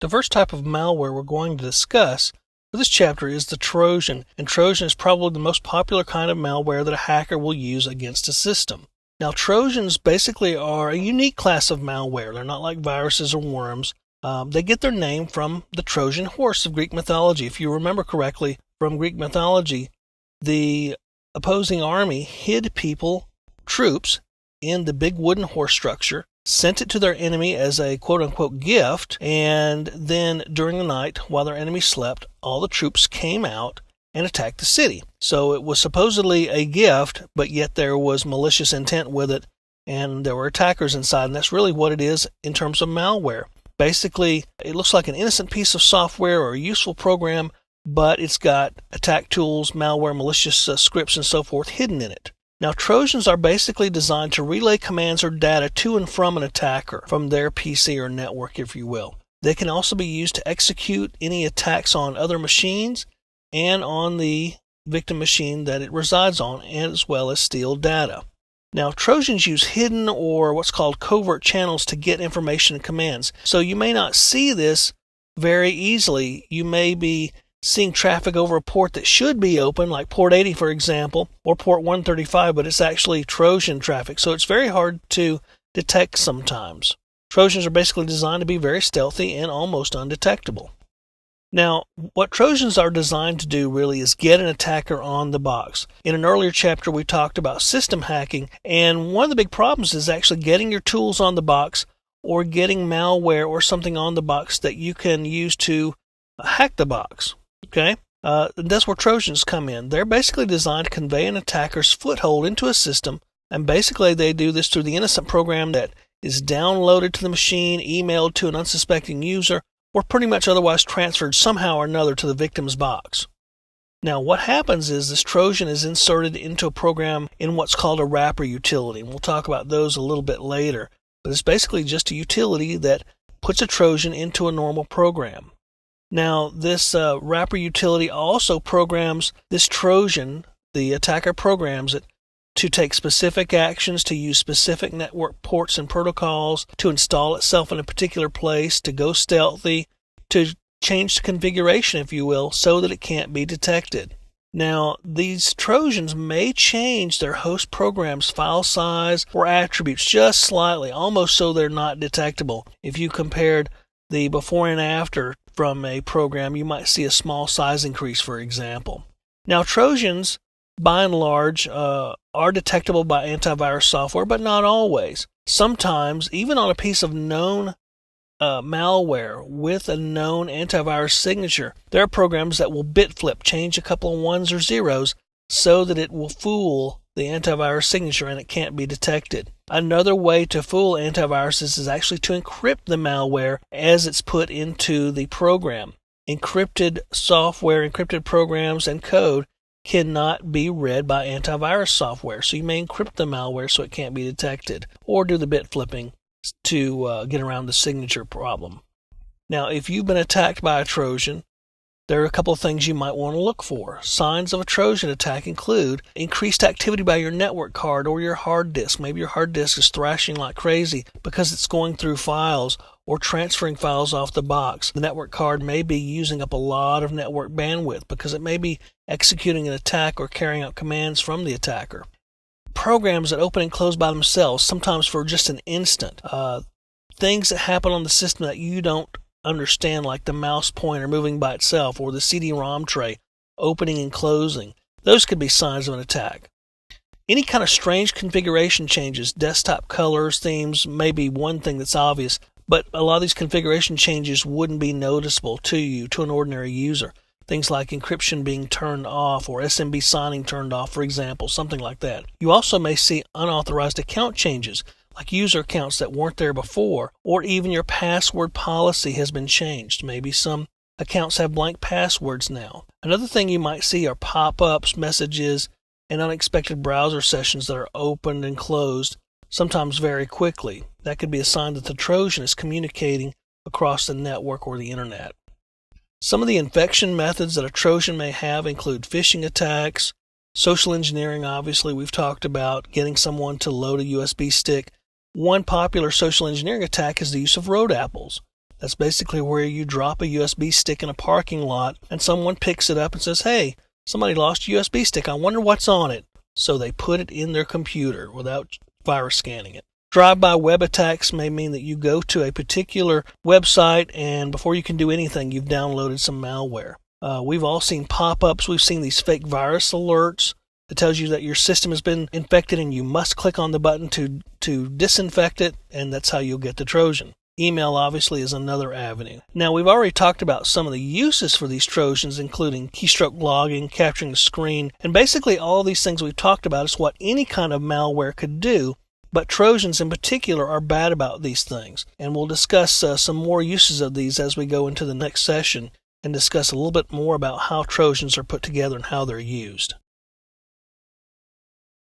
The first type of malware we're going to discuss for this chapter is the Trojan, and Trojan is probably the most popular kind of malware that a hacker will use against a system. Now, Trojans basically are a unique class of malware. They're not like viruses or worms. They get their name from the Trojan horse of Greek mythology. If you remember correctly, from Greek mythology, the opposing army hid troops, in the big wooden horse structure, sent it to their enemy as a quote-unquote gift, and then during the night, while their enemy slept, all the troops came out and attacked the city. So it was supposedly a gift, but yet there was malicious intent with it, and there were attackers inside, and that's really what it is in terms of malware. Basically, it looks like an innocent piece of software or a useful program, but it's got attack tools, malware, malicious scripts, and so forth hidden in it. Now, Trojans are basically designed to relay commands or data to and from an attacker, from their PC or network, if you will. They can also be used to execute any attacks on other machines and on the victim machine that it resides on, as well as steal data. Now, Trojans use hidden or what's called covert channels to get information and commands. So you may not see this very easily. You may be seeing traffic over a port that should be open, like port 80, for example, or port 135, but it's actually Trojan traffic. So it's very hard to detect sometimes. Trojans are basically designed to be very stealthy and almost undetectable. Now, what Trojans are designed to do really is get an attacker on the box. In an earlier chapter, we talked about system hacking, and one of the big problems is actually getting your tools on the box or getting malware or something on the box that you can use to hack the box. Okay? That's where Trojans come in. They're basically designed to convey an attacker's foothold into a system, and basically they do this through the innocent program that is downloaded to the machine, emailed to an unsuspecting user, or pretty much otherwise transferred somehow or another to the victim's box. Now, what happens is this Trojan is inserted into a program in what's called a wrapper utility, and we'll talk about those a little bit later. But it's basically just a utility that puts a Trojan into a normal program. Now, this wrapper utility also programs this Trojan, the attacker programs it, to take specific actions, to use specific network ports and protocols, to install itself in a particular place, to go stealthy, to change the configuration, if you will, so that it can't be detected. Now, these Trojans may change their host program's file size or attributes just slightly, almost so they're not detectable. If you compared the before and after from a program, you might see a small size increase, for example. Now, Trojans, by and large, are detectable by antivirus software, but not always. Sometimes, even on a piece of known malware with a known antivirus signature, there are programs that will bit flip, change a couple of ones or zeros so that it will fool the antivirus signature and it can't be detected. Another way to fool antiviruses is actually to encrypt the malware as it's put into the program. Encrypted software, encrypted programs, and code cannot be read by antivirus software, so you may encrypt the malware so it can't be detected, or do the bit flipping to get around the signature problem. Now, if you've been attacked by a Trojan, there are a couple of things you might want to look for. Signs of a Trojan attack include increased activity by your network card or your hard disk. Maybe your hard disk is thrashing like crazy because it's going through files or transferring files off the box. The network card may be using up a lot of network bandwidth because it may be executing an attack or carrying out commands from the attacker. Programs that open and close by themselves, sometimes for just an instant. Things that happen on the system that you don't understand, like the mouse pointer moving by itself or the CD-ROM tray opening and closing. Those could be signs of an attack. Any kind of strange configuration changes, desktop colors, themes, may be one thing that's obvious, but a lot of these configuration changes wouldn't be noticeable to you, to an ordinary user. Things like encryption being turned off or SMB signing turned off, for example, something like that. You also may see unauthorized account changes, like user accounts that weren't there before, or even your password policy has been changed. Maybe some accounts have blank passwords now. Another thing you might see are pop-ups, messages, and unexpected browser sessions that are opened and closed, sometimes very quickly. That could be a sign that the Trojan is communicating across the network or the internet. Some of the infection methods that a Trojan may have include phishing attacks, social engineering, obviously we've talked about, getting someone to load a USB stick. One popular social engineering attack is the use of road apples. That's basically where you drop a USB stick in a parking lot and someone picks it up and says, hey, somebody lost a USB stick. I wonder what's on it. So they put it in their computer without virus scanning it. Drive-by web attacks may mean that you go to a particular website and before you can do anything, you've downloaded some malware. We've all seen pop-ups. We've seen these fake virus alerts that tells you that your system has been infected and you must click on the button to disinfect it, and that's how you'll get the Trojan. Email obviously is another avenue. Now, we've already talked about some of the uses for these Trojans, including keystroke logging, capturing the screen, and basically all these things we've talked about is what any kind of malware could do, but Trojans in particular are bad about these things. And we'll discuss some more uses of these as we go into the next session and discuss a little bit more about how Trojans are put together and how they're used.